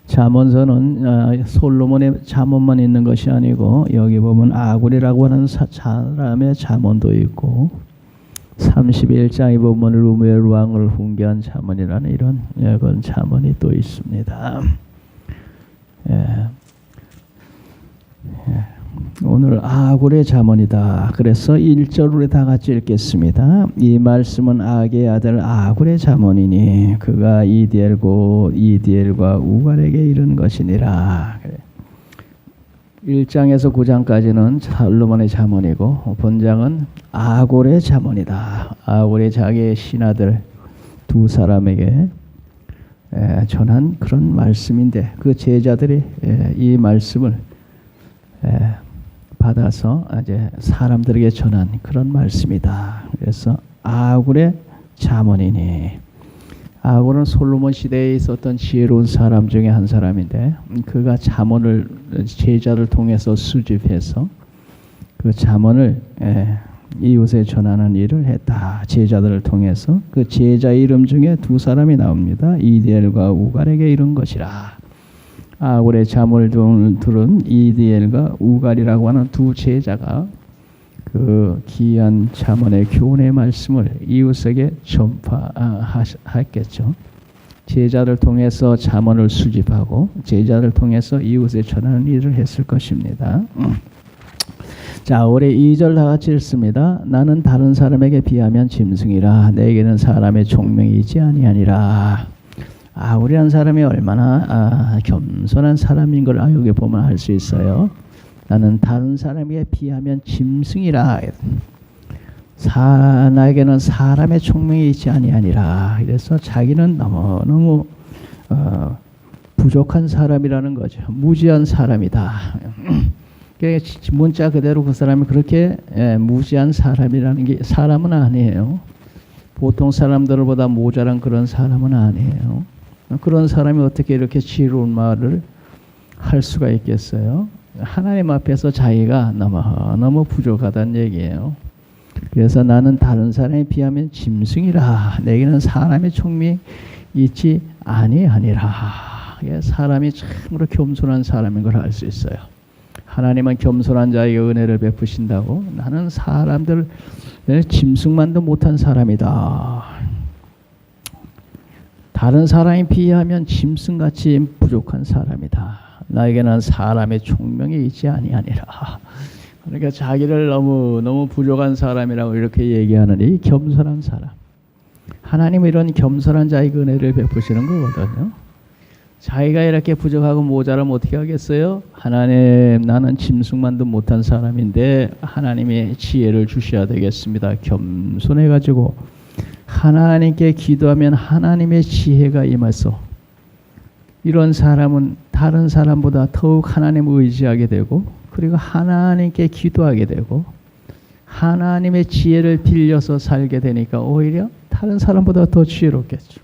잠언서는 솔로몬의 잠언만 있는 것이 아니고 여기 보면 아굴이라고 하는 사람의 잠언도 있고 31장에 보면 루멜 왕을 훈계한 잠언이라는 이런 그런 잠언이 또 있습니다. 오늘 아굴의 잠언이다. 그래서 1절로 다 같이 읽겠습니다. 이 말씀은 악의 아들 아굴의 잠언이니 그가 이디엘과 우갈에게 이른 것이니라. 1장에서 9장까지는 솔로몬의 잠언이고 본장은 아굴의 잠언이다. 아굴이 자기의 신하들 두 사람에게 전한 그런 말씀인데 그 제자들이 이 말씀을 받아서 이제 사람들에게 전한 그런 말씀이다. 그래서 아굴의 잠언이니 아굴은 솔로몬 시대에 있었던 지혜로운 사람 중에 한 사람인데 그가 잠언을 제자를 통해서 수집해서 그 잠언을 이웃에 전하는 일을 했다. 제자들을 통해서 그 제자 이름 중에 두 사람이 나옵니다. 이디엘과 우갈에게 이른 것이라. 아굴의 잠언을 들은 이디엘과 우갈이라고 하는 두 제자가 그 귀한 잠언의 교훈의 말씀을 이웃에게 전파했겠죠. 제자를 통해서 잠언을 수집하고 제자를 통해서 이웃에 전하는 일을 했을 것입니다. 자, 올해 2절 다 같이 읽습니다. 나는 다른 사람에게 비하면 짐승이라 내게는 사람의 총명이 있지 아니하니라. 아굴이라는 사람이 얼마나 겸손한 사람인 걸 여기 보면 알 수 있어요. 나는 다른 사람에게 비하면 짐승이라. 나에게는 사람의 총명이 있지 아니하니라. 그래서 자기는 너무 부족한 사람이라는 거죠. 무지한 사람이다. 문자 그대로 그 사람이 그렇게 무지한 사람이라는 게 사람은 아니에요. 보통 사람들보다 모자란 그런 사람은 아니에요. 그런 사람이 어떻게 이렇게 지혜로운 말을 할 수가 있겠어요? 하나님 앞에서 자기가 너무 부족하다는 얘기예요. 그래서 나는 다른 사람에 비하면 짐승이라 내게는 사람의 총명이 있지 아니하니라. 사람이 참으로 겸손한 사람인 걸 알 수 있어요. 하나님은 겸손한 자에게 은혜를 베푸신다고 나는 사람들 짐승만도 못한 사람이다. 다른 사람에 비하면 짐승같이 부족한 사람이다. 나에게는 사람의 총명이 있지 아니하니라. 그러니까 자기를 너무 부족한 사람이라고 이렇게 얘기하는 이 겸손한 사람. 하나님은 이런 겸손한 자에게 은혜를 베푸시는 거거든요. 자기가 이렇게 부족하고 모자라면 어떻게 하겠어요? 하나님, 나는 짐승만도 못한 사람인데 하나님의 지혜를 주셔야 되겠습니다. 겸손해가지고 하나님께 기도하면 하나님의 지혜가 임해서 이런 사람은 다른 사람보다 더욱 하나님을 의지하게 되고 그리고 하나님께 기도하게 되고 하나님의 지혜를 빌려서 살게 되니까 오히려 다른 사람보다 더 지혜롭겠죠.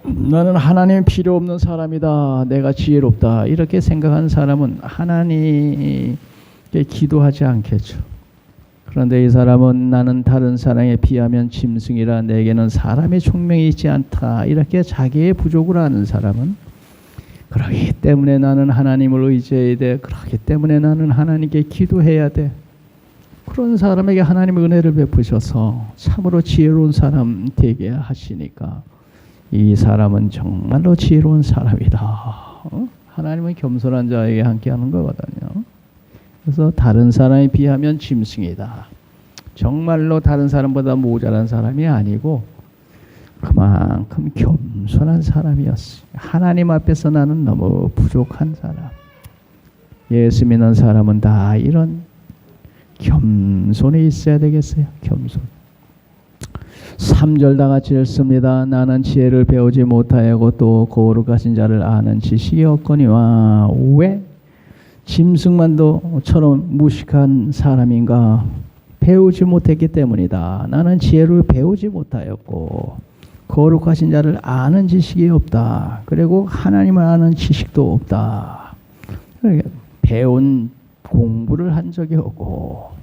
나는 하나님 필요 없는 사람이다. 내가 지혜롭다. 이렇게 생각하는 사람은 하나님께 기도하지 않겠죠. 그런데 이 사람은 나는 다른 사람에 비하면 짐승이라 내게는 사람의 총명이 있지 않다. 이렇게 자기의 부족을 아는 사람은 그러기 때문에 나는 하나님을 의지해야 돼. 그렇기 때문에 나는 하나님께 기도해야 돼. 그런 사람에게 하나님의 은혜를 베푸셔서 참으로 지혜로운 사람 되게 하시니까 이 사람은 정말로 지혜로운 사람이다. 하나님은 겸손한 자에게 함께하는 거거든요. 그래서 다른 사람에 비하면 짐승이다. 정말로 다른 사람보다 모자란 사람이 아니고 그만큼 겸손한 사람이었어요. 하나님 앞에서 나는 너무 부족한 사람. 예수 믿는 사람은 다 이런 겸손이 있어야 되겠어요. 겸손. 3절 다 같이 읽습니다. 나는 지혜를 배우지 못하였고 또 거룩하신 자를 아는 지식이 없거니와 왜 짐승만도처럼 무식한 사람인가? 배우지 못했기 때문이다. 나는 지혜를 배우지 못하였고 거룩하신 자를 아는 지식이 없다. 그리고 하나님을 아는 지식도 없다. 배운 공부를 한 적이 없고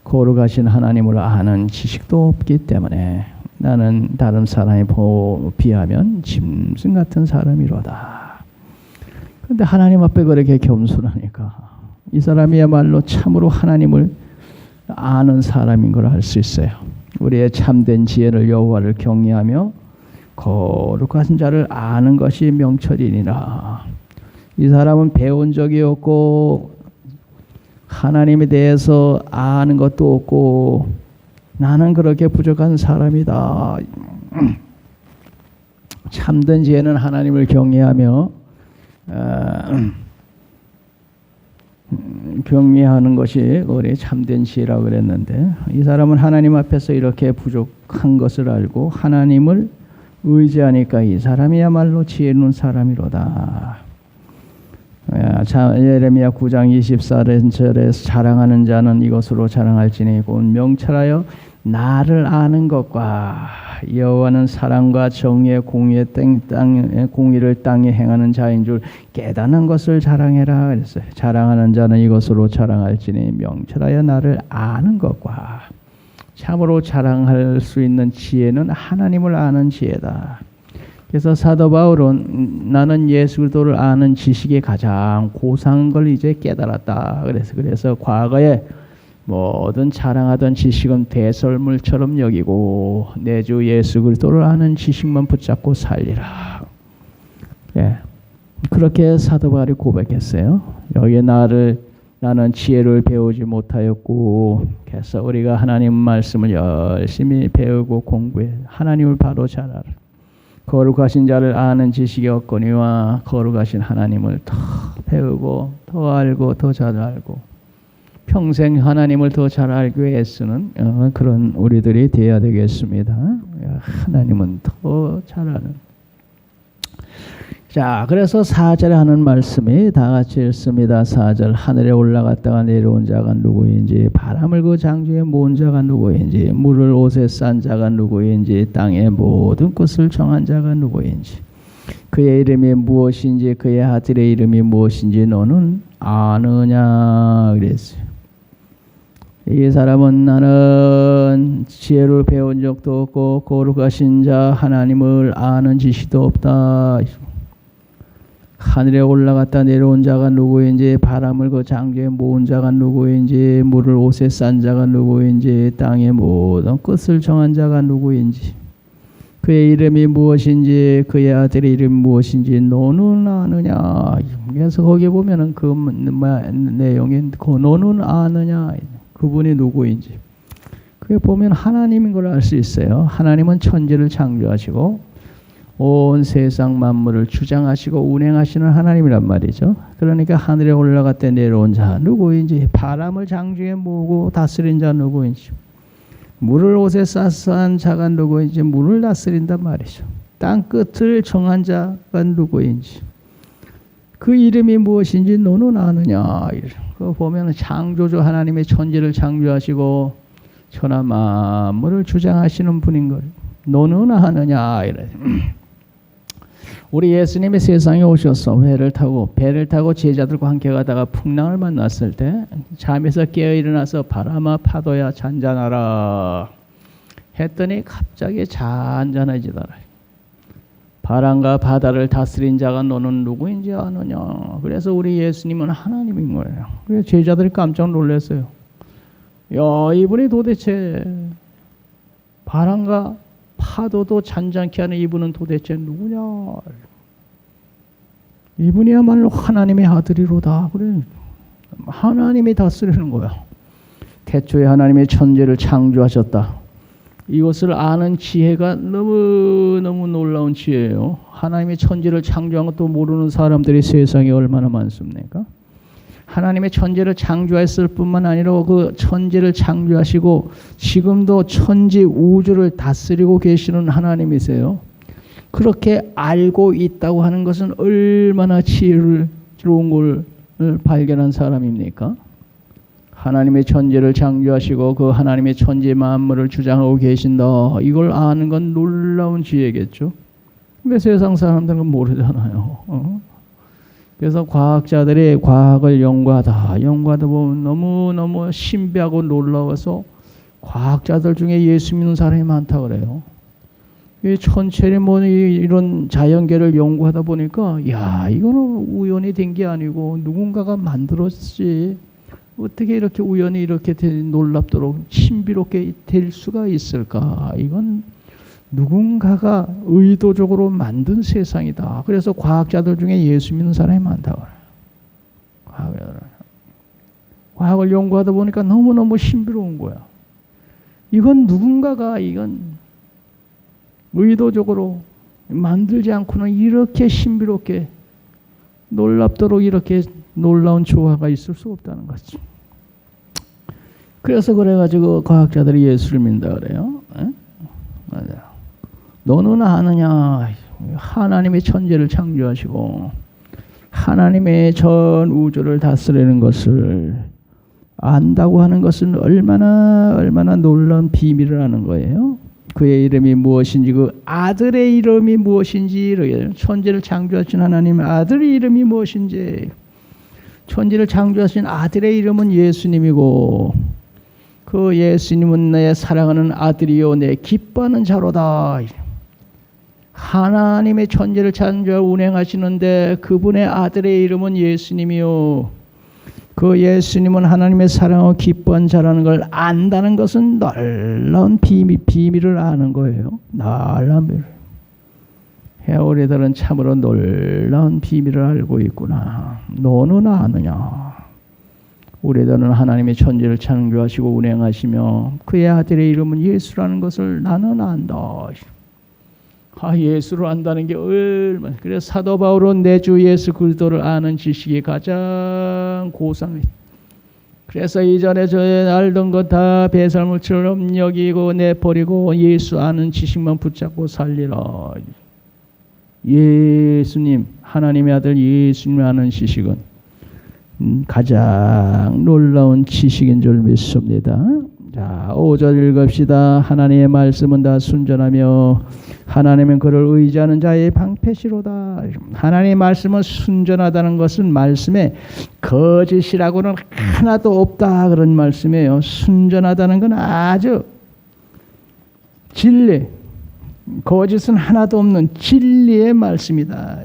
거룩하신 하나님을 아는 지식도 없기 때문에 나는 다른 사람에 비하면 짐승 같은 사람이로다. 그런데 하나님 앞에 그렇게 겸손하니까 이 사람이야말로 참으로 하나님을 아는 사람인 걸 알 수 있어요. 우리의 참된 지혜를 여호와를 경외하며 거룩하신 자를 아는 것이 명철이니라. 이 사람은 배운 적이 없고 하나님에 대해서 아는 것도 없고 나는 그렇게 부족한 사람이다. 참된 지혜는 하나님을 경외하며 경외하는 것이 우리 참된 지혜라고 그랬는데 이 사람은 하나님 앞에서 이렇게 부족한 것을 알고 하나님을 의지하니까 이 사람이야말로 지혜로운 사람이로다. 예레미야 9장 24절에서 자랑하는 자는 이것으로 자랑할지니 곧 명철하여 나를 아는 것과 여호와는 사랑과 정의의 공의를 땅에 행하는 자인 줄 깨닫는 것을 자랑해라 그랬어요. 자랑하는 자는 이것으로 자랑할지니 명철하여 나를 아는 것과 참으로 자랑할 수 있는 지혜는 하나님을 아는 지혜다. 그래서 사도 바울은 나는 예수 그리스도를 아는 지식이 가장 고상한 걸 이제 깨달았다. 그래서 과거에 모든 자랑하던 지식은 배설물처럼 여기고 내 주 예수 그리스도를 아는 지식만 붙잡고 살리라. 예, 그렇게 사도 바울이 고백했어요. 여기에 나는 지혜를 배우지 못하였고, 그래서 우리가 하나님 말씀을 열심히 배우고 공부해 하나님을 바로 잘 알아. 거룩하신 자를 아는 지식이 없거니와 거룩하신 하나님을 더 배우고 더 알고 더 잘 알고 평생 하나님을 더 잘 알기 위해 애쓰는 그런 우리들이 되어야 되겠습니다. 하나님은 더 잘 아는. 자, 그래서 4절에 하는 말씀이 다 같이 읽습니다. 4절 하늘에 올라갔다가 내려온 자가 누구인지 바람을 그 장중에 모은 자가 누구인지 물을 옷에 싼 자가 누구인지 땅의 모든 것을 정한 자가 누구인지 그의 이름이 무엇인지 그의 아들의 이름이 무엇인지 너는 아느냐 그랬어요. 이 사람은 나는 지혜를 배운 적도 없고 거룩하신 자 하나님을 아는 지식도 없다. 하늘에 올라갔다 내려온 자가 누구인지 바람을 그 장중에 모은 자가 누구인지 물을 옷에 싼 자가 누구인지 땅의 모든 끝을 정한 자가 누구인지 그의 이름이 무엇인지 그의 아들의 이름이 무엇인지 너는 아느냐. 그래서 거기 보면은 그 내용이 너는 아느냐 그분이 누구인지 그게 보면 하나님인 걸 알 수 있어요. 하나님은 천지를 창조하시고 온 세상 만물을 주장하시고 운행하시는 하나님이란 말이죠. 그러니까 하늘에 올라갔다 내려온 자 누구인지 바람을 장중에 모으고 다스린 자 누구인지 물을 옷에 쌌은 자가 누구인지 물을 다스린단 말이죠. 땅 끝을 정한 자가 누구인지 그 이름이 무엇인지 너는 아느냐. 그거 보면 창조주 하나님의 천지를 창조하시고 천하 만물을 주장하시는 분인 걸 너는 아느냐. 이래. 우리 예수님이 세상에 오셔서 배를 타고 제자들과 함께 가다가 풍랑을 만났을 때 잠에서 깨어 일어나서 바람아 파도야 잔잔하라 했더니 갑자기 잔잔해지더라. 바람과 바다를 다스린 자가 너는 누구인지 아느냐. 그래서 우리 예수님은 하나님인 거예요. 그래서 제자들이 깜짝 놀랐어요. 야, 이분이 도대체 바람과 파도도 잔잔케 하는 이분은 도대체 누구냐? 이분이야말로 하나님의 아들이로다. 그래, 하나님이 다스리는 거야. 태초에 하나님의 천지를 창조하셨다. 이것을 아는 지혜가 너무너무 놀라운 지혜예요. 하나님의 천지를 창조한 것도 모르는 사람들이 세상에 얼마나 많습니까? 하나님의 천지를 창조했을 뿐만 아니라 그 천지를 창조하시고 지금도 천지 우주를 다스리고 계시는 하나님이세요. 그렇게 알고 있다고 하는 것은 얼마나 지혜로운 걸 발견한 사람입니까? 하나님의 천지를 창조하시고 그 하나님의 천지 만물을 주장하고 계신다. 이걸 아는 건 놀라운 지혜겠죠. 근데 세상 사람들은 모르잖아요. 그래서 과학자들이 과학을 연구하다 보면 너무너무 신비하고 놀라워서 과학자들 중에 예수 믿는 사람이 많다 그래요. 이 천체리 뭐 이런 자연계를 연구하다 보니까 야 이거는 우연히 된 게 아니고 누군가가 만들었지. 어떻게 이렇게 우연히 이렇게 놀랍도록 신비롭게 될 수가 있을까? 이건 누군가가 의도적으로 만든 세상이다. 그래서 과학자들 중에 예수 믿는 사람이 많다고 그래요. 과학을 연구하다 보니까 너무너무 신비로운 거야. 이건 누군가가 이건 의도적으로 만들지 않고는 이렇게 신비롭게 놀랍도록 이렇게 놀라운 조화가 있을 수 없다는 거지. 그래서 그래가지고 과학자들이 예수를 믿는다 그래요. 맞아요. 너는 아느냐? 하나님의 천재를 창조하시고 하나님의 전 우주를 다스리는 것을 안다고 하는 것은 얼마나 놀라운 비밀을 아는 거예요. 그의 이름이 무엇인지, 그 아들의 이름이 무엇인지, 천지를 창조하신 하나님의 아들의 이름이 무엇인지, 천지를 창조하신 아들의 이름은 예수님이고 그 예수님은 내 사랑하는 아들이요 내 기뻐하는 자로다. 하나님의 천지를 창조하고 운행하시는데 그분의 아들의 이름은 예수님이요. 그 예수님은 하나님의 사랑하고 기뻐한 자라는 걸 안다는 것은 놀라운 비밀을 아는 거예요. 놀라운 비밀. 우리들은 참으로 놀라운 비밀을 알고 있구나. 너는 아느냐? 우리들은 하나님의 천지를 창조하시고 운행하시며 그의 아들의 이름은 예수라는 것을 나는 안다. 예수를 안다는 게 얼마나. 그래서 사도 바울은 내 주 예수 그리스도를 아는 지식이 가장 고상해. 그래서 이전에 저 알던 것 다 배설물처럼 여기고 내버리고 예수 아는 지식만 붙잡고 살리라. 예수님, 하나님의 아들 예수님 아는 지식은 가장 놀라운 지식인 줄 믿습니다. 자, 5절 읽읍시다. 하나님의 말씀은 다 순전하며 하나님은 그를 의지하는 자의 방패시로다. 하나님의 말씀은 순전하다는 것은 말씀에 거짓이라고는 하나도 없다 그런 말씀이에요. 순전하다는 건 아주 진리, 거짓은 하나도 없는 진리의 말씀이다.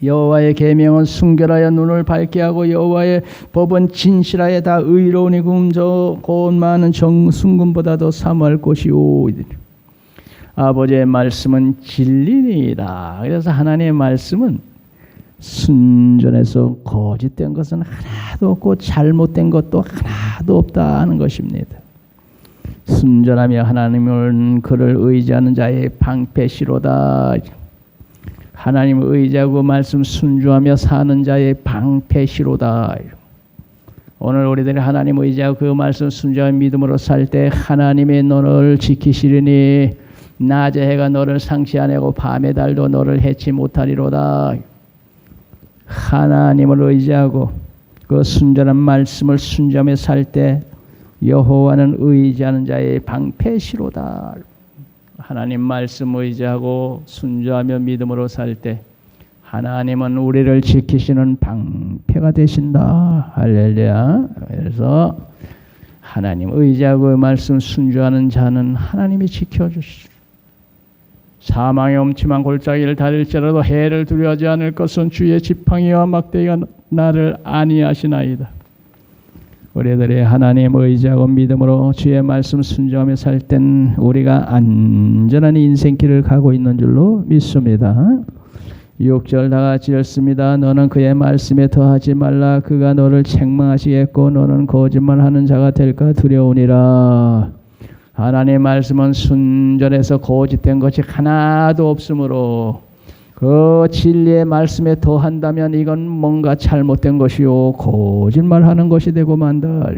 여호와의 계명은 순결하여 눈을 밝게 하고 여호와의 법은 진실하여 다 의로우니 금저 곧 많은 순금보다도 사모할 것이오. 아버지의 말씀은 진리니이다. 그래서 하나님의 말씀은 순전해서 거짓된 것은 하나도 없고 잘못된 것도 하나도 없다 하는 것입니다. 순전하며 하나님은 그를 의지하는 자의 방패시로다. 하나님을 의지하고 말씀 순종하며 사는 자의 방패시로다. 오늘 우리들이 하나님 의지하고 그 말씀 순종하며 믿음으로 살 때 하나님의 너를 지키시리니 낮에 해가 너를 상시 안 하고 밤의 달도 너를 해치 못하리로다. 하나님을 의지하고 그 순전한 말씀을 순종하며 살 때 여호와는 의지하는 자의 방패시로다. 하나님 말씀 의지하고 순종하며 믿음으로 살 때 하나님은 우리를 지키시는 방패가 되신다. 할렐루야. 그래서 하나님 의지하고 말씀 순종하는 자는 하나님이 지켜주시죠. 사망의 엄침한 골짜기를 다릴지라도 해를 두려워하지 않을 것은 주의 지팡이와 막대기가 나를 안위하시나이다. 우리들이 하나님 의지하고 믿음으로 주의 말씀 순종하며 살 땐 우리가 안전한 인생길을 가고 있는 줄로 믿습니다. 6절 다 같이 읽습니다. 너는 그의 말씀에 더하지 말라. 그가 너를 책망하시겠고 너는 거짓말하는 자가 될까 두려우니라. 하나님의 말씀은 순전해서 거짓된 것이 하나도 없으므로 그 진리의 말씀에 더한다면 이건 뭔가 잘못된 것이요 거짓말하는 것이 되고 만다.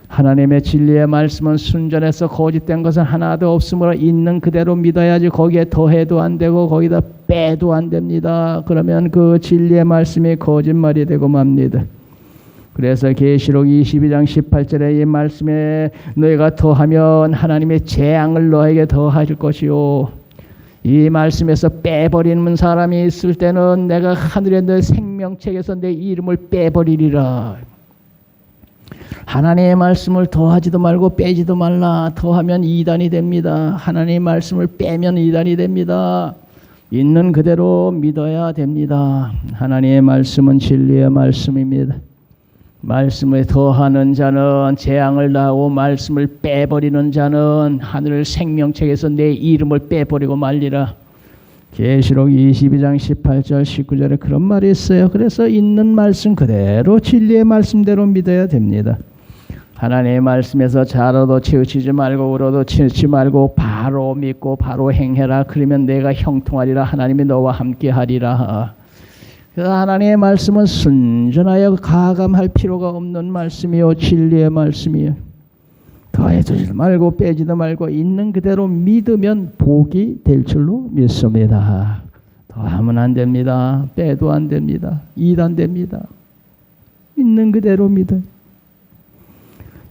하나님의 진리의 말씀은 순전해서 거짓된 것은 하나도 없으므로 있는 그대로 믿어야지 거기에 더해도 안 되고 거기다 빼도 안 됩니다. 그러면 그 진리의 말씀이 거짓말이 되고 맙니다. 그래서 계시록 22장 18절에 이 말씀에 너희가 더하면 하나님의 재앙을 너에게 더하실 것이요 이 말씀에서 빼버리는 사람이 있을 때는 내가 하늘의 내 생명책에서 내 이름을 빼버리리라. 하나님의 말씀을 더하지도 말고 빼지도 말라. 더하면 이단이 됩니다. 하나님의 말씀을 빼면 이단이 됩니다. 있는 그대로 믿어야 됩니다. 하나님의 말씀은 진리의 말씀입니다. 말씀을 더하는 자는 재앙을 당하고 말씀을 빼버리는 자는 하늘 생명책에서 내 이름을 빼버리고 말리라. 계시록 22장 18절 19절에 그런 말이 있어요. 그래서 있는 말씀 그대로 진리의 말씀대로 믿어야 됩니다. 하나님의 말씀에서 자라도 치우치지 말고 울어도 치우치지 말고 바로 믿고 바로 행해라. 그러면 내가 형통하리라. 하나님이 너와 함께하리라. 그래서 하나님의 말씀은 순전하여 가감할 필요가 없는 말씀이요 진리의 말씀이요. 더해주지도 말고 빼지도 말고 있는 그대로 믿으면 복이 될 줄로 믿습니다. 더하면 안 됩니다. 빼도 안 됩니다. 이단 됩니다. 있는 그대로 믿어요.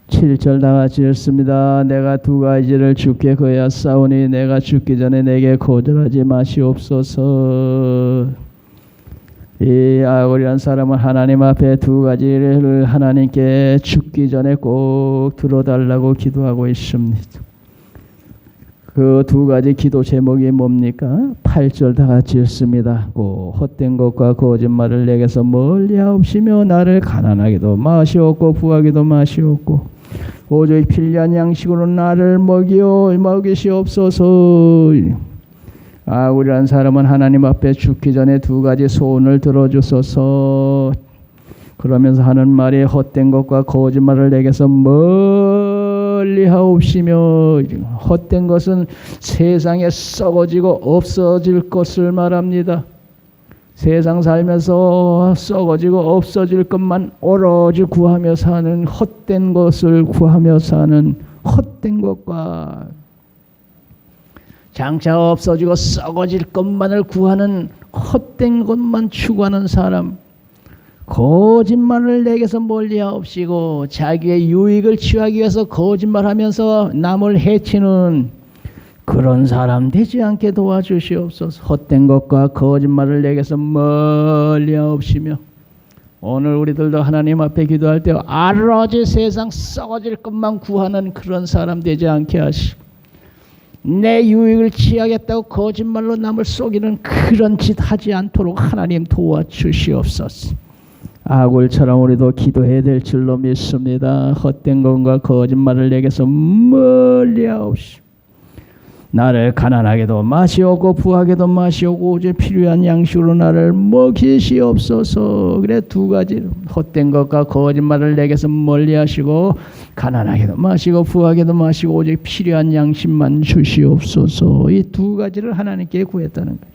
7절 다 같이 읽습니다. 내가 두 가지를 주께 거하였사오니 내가 죽기 전에 내게 거절하지 마시옵소서. 이 아골이란 사람은 하나님 앞에 두 가지를 하나님께 죽기 전에 꼭 들어달라고 기도하고 있습니다. 그 두 가지 기도 제목이 뭡니까? 8절 다 같이 읽습니다. 헛된 것과 거짓말을 내게서 멀리하옵시며 나를 가난하게도 마시옵고 부하게도 마시옵고 오직 필요한 양식으로 나를 먹이시옵소서. 아굴이라는 사람은 하나님 앞에 죽기 전에 두 가지 소원을 들어주소서. 그러면서 하는 말이 헛된 것과 거짓말을 내게서 멀리하옵시며, 헛된 것은 세상에 썩어지고 없어질 것을 말합니다. 세상 살면서 썩어지고 없어질 것만 오로지 구하며 사는, 헛된 것을 구하며 사는, 헛된 것과 장차 없어지고 썩어질 것만을 구하는 헛된 것만 추구하는 사람, 거짓말을 내게서 멀리하옵시고 자기의 유익을 취하기 위해서 거짓말하면서 남을 해치는 그런 사람 되지 않게 도와주시옵소서. 헛된 것과 거짓말을 내게서 멀리하옵시며, 오늘 우리들도 하나님 앞에 기도할 때 오로지 세상 썩어질 것만 구하는 그런 사람 되지 않게 하시고, 내 유익을 취하겠다고 거짓말로 남을 속이는 그런 짓 하지 않도록 하나님 도와주시옵소서. 아굴처럼 우리도 기도해야 될 줄로 믿습니다. 헛된 것과 거짓말을 내게서 멀리하옵시고 나를 가난하게도 마시옵고 부하게도 마시옵고 오직 필요한 양식으로 나를 먹이시옵소서. 그래, 두 가지, 헛된 것과 거짓말을 내게서 멀리하시고 가난하게도 마시고 부하게도 마시고 오직 필요한 양식만 주시옵소서. 이 두 가지를 하나님께 구했다는 거예요.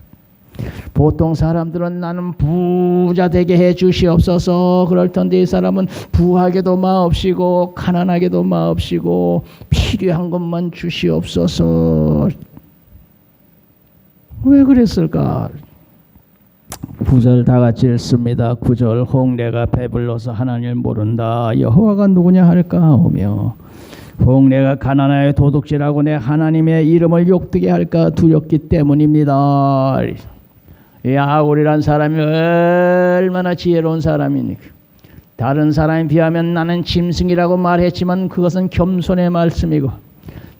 보통 사람들은 나는 부자 되게 해 주시옵소서 그럴 텐데, 이 사람은 부하게도 마옵시고 가난하게도 마옵시고 필요한 것만 주시옵소서. 왜 그랬을까? 9절 다 같이 읽습니다. 9절 혹 내가 배불러서 하나님을 모른다 여호와가 누구냐 할까하오며, 혹 내가 가난하여 도둑질하고 내 하나님의 이름을 욕되게 할까 두렵기 때문입니다. 이 아굴이란 사람이 얼마나 지혜로운 사람이니까. 다른 사람에 비하면 나는 짐승이라고 말했지만 그것은 겸손의 말씀이고,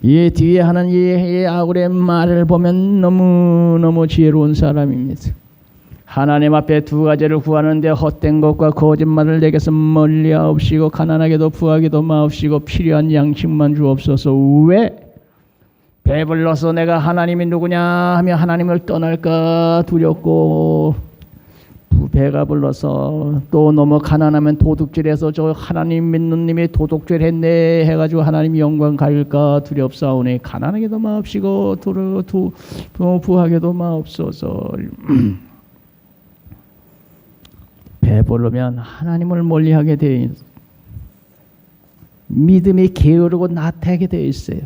이 뒤에 하는 이 아굴의 말을 보면 너무너무 지혜로운 사람입니다. 하나님 앞에 두 가지를 구하는데 헛된 것과 거짓말을 내게서 멀리하옵시고 가난하게도 부하게도 마옵시고 필요한 양식만 주옵소서. 왜? 배불러서 내가 하나님이 누구냐 하며 하나님을 떠날까 두렵고, 배가 불러서 또 너무 가난하면 도둑질해서 저 하나님 믿는 님이 도둑질 했네 해가지고 하나님 영광 가릴까 두렵사오니 가난하게도 마옵시고 부하게도 마옵소서. 배부르면 하나님을 멀리하게 되어 있어요. 믿음이 게으르고 나태하게 되어 있어요.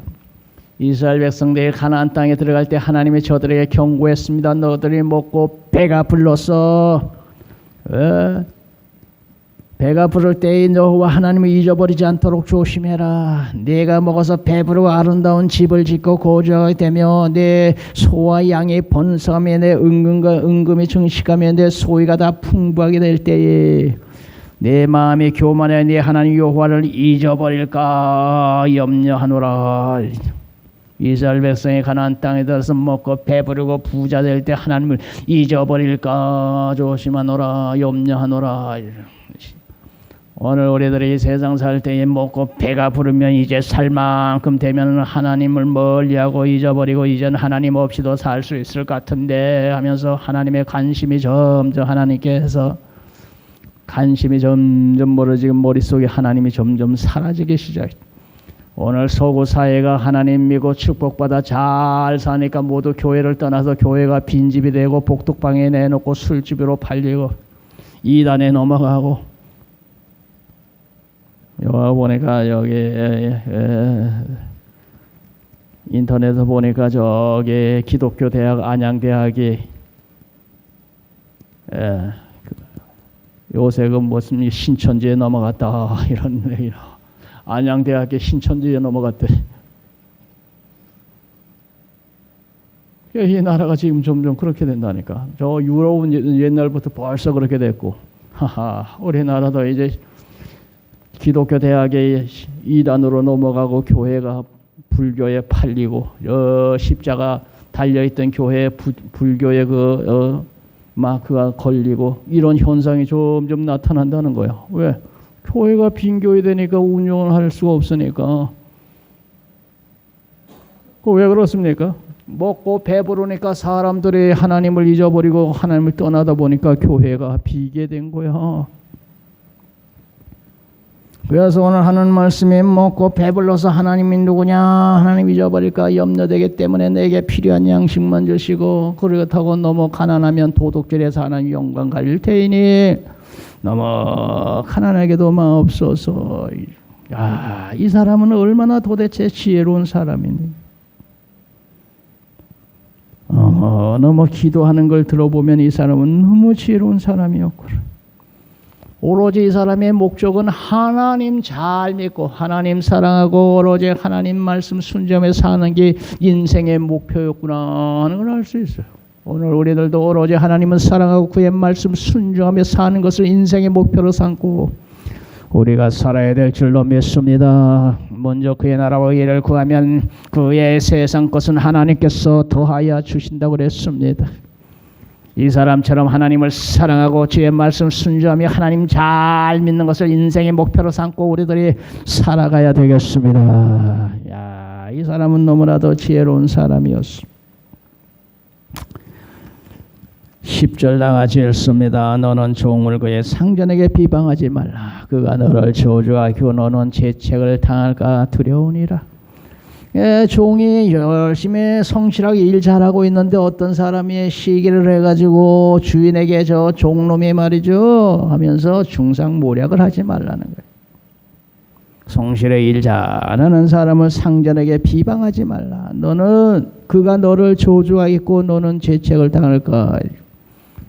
이스라엘 백성들이 가나안 땅에 들어갈 때 하나님이 저들에게 경고했습니다. 너희들이 먹고 배가 불렀어. 배가 부를 때에 너와 하나님을 잊어버리지 않도록 조심해라. 내가 먹어서 배부르고 아름다운 집을 짓고 거주하게 되며 내 소와 양이 번성하며 내 은금이 증식하며 내 소유가 다 풍부하게 될 때에 내 마음이 교만해 내 하나님 여호와를 잊어버릴까 염려하노라. 이스라엘 백성이 가나안 땅에 들어서 먹고 배부르고 부자 될 때 하나님을 잊어버릴까 조심하노라 염려하노라. 오늘 우리들이 세상 살 때에 먹고 배가 부르면 이제 살 만큼 되면 하나님을 멀리하고 잊어버리고 이젠 하나님 없이도 살 수 있을 것 같은데 하면서 하나님의 관심이 점점 하나님께서 관심이 점점 멀어지고 머릿속에 하나님이 점점 사라지기 시작했다. 오늘 서구 사회가 하나님 믿고 축복받아 잘 사니까 모두 교회를 떠나서 교회가 빈집이 되고 복덕방에 내놓고 술집으로 팔리고 이단에 넘어가고 여기 보니까 여기 인터넷에 보니까 저기 기독교 대학 안양대학이 요새 그 무슨 신천지에 넘어갔다 이런 얘기로 안양대학의 신천지에 넘어갔대. 이 나라가 지금 점점 그렇게 된다니까. 저 유럽은 옛날부터 벌써 그렇게 됐고, 우리나라도 이제 기독교 대학의 이단으로 넘어가고 교회가 불교에 팔리고 십자가 달려있던 교회에 불교의 마크가 걸리고 이런 현상이 점점 나타난다는 거예요. 왜? 교회가 빈교회 되니까 운영을 할 수가 없으니까. 왜 그렇습니까? 먹고 배부르니까 사람들이 하나님을 잊어버리고 하나님을 떠나다 보니까 교회가 비게 된 거야. 그래서 오늘 하는 말씀이 먹고 배불러서 하나님이 누구냐 하나님 잊어버릴까 염려되기 때문에 내게 필요한 양식만 주시고 그렇다고 너무 가난하면 도둑질해서 하나님 영광 가릴 테이니 너무 가난하게도 마옵소서. 야, 이 사람은 얼마나 도대체 지혜로운 사람이니. 너무 기도하는 걸 들어보면 이 사람은 너무 지혜로운 사람이었구나. 오로지 이 사람의 목적은 하나님 잘 믿고 하나님 사랑하고 오로지 하나님 말씀 순종해 사는 게 인생의 목표였구나 하는 걸 알 수 있어요. 오늘 우리들도 오로지 하나님은 사랑하고 그의 말씀 순종하며 사는 것을 인생의 목표로 삼고 우리가 살아야 될 줄로 믿습니다. 먼저 그의 나라와 의를 구하면 그의 세상 것은 하나님께서 더하여 주신다고 그랬습니다. 이 사람처럼 하나님을 사랑하고 주의 말씀 순종하며 하나님 잘 믿는 것을 인생의 목표로 삼고 우리들이 살아가야 되겠습니다. 야, 이 사람은 너무나도 지혜로운 사람이었습니다. 10절 나가지 읽습니다. 너는 종을 그의 상전에게 비방하지 말라. 그가 너를 저주하고 너는 재책을 당할까 두려우니라. 종이 열심히 성실하게 일 잘하고 있는데 어떤 사람이 시기를 해가지고 주인에게 저 종놈이 말이죠 하면서 중상모략을 하지 말라는 거예요. 성실히 일 잘하는 사람을 상전에게 비방하지 말라. 너는 그가 너를 저주하겠고 너는 재책을 당할까.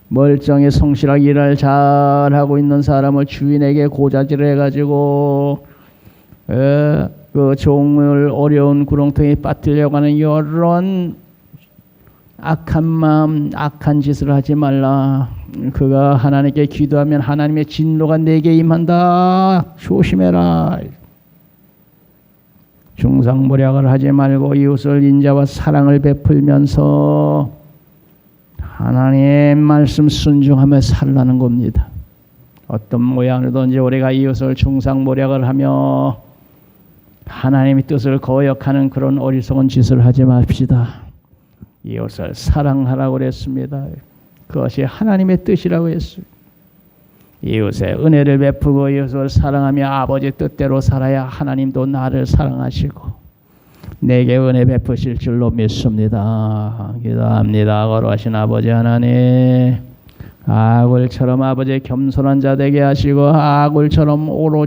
멀쩡히 성실하게 일을 잘하고 있는 사람을 주인에게 고자질을 해가지고 그 종을 어려운 구렁텅이에 빠뜨리려고 하는 이런 악한 마음, 악한 짓을 하지 말라. 그가 하나님께 기도하면 하나님의 진노가 내게 임한다. 조심해라. 중상모략을 하지 말고 이웃을 인자와 사랑을 베풀면서 하나님의 말씀 순종하며 살라는 겁니다. 어떤 모양이든지 우리가 이웃을 중상모략을 하며 하나님의 뜻을 거역하는 그런 어리석은 짓을 하지 맙시다. 이웃을 사랑하라고 그랬습니다. 그것이 하나님의 뜻이라고 했어요. 이웃의 은혜를 베푸고 이웃을 사랑하며 아버지 뜻대로 살아야 하나님도 나를 사랑하시고 내게 은혜 베푸실 줄로 믿습니다. 기도합니다. 거룩하신 아버지 하나님, 아굴처럼 아버지의 겸손한 자 되게 하시고 아굴처럼 오로지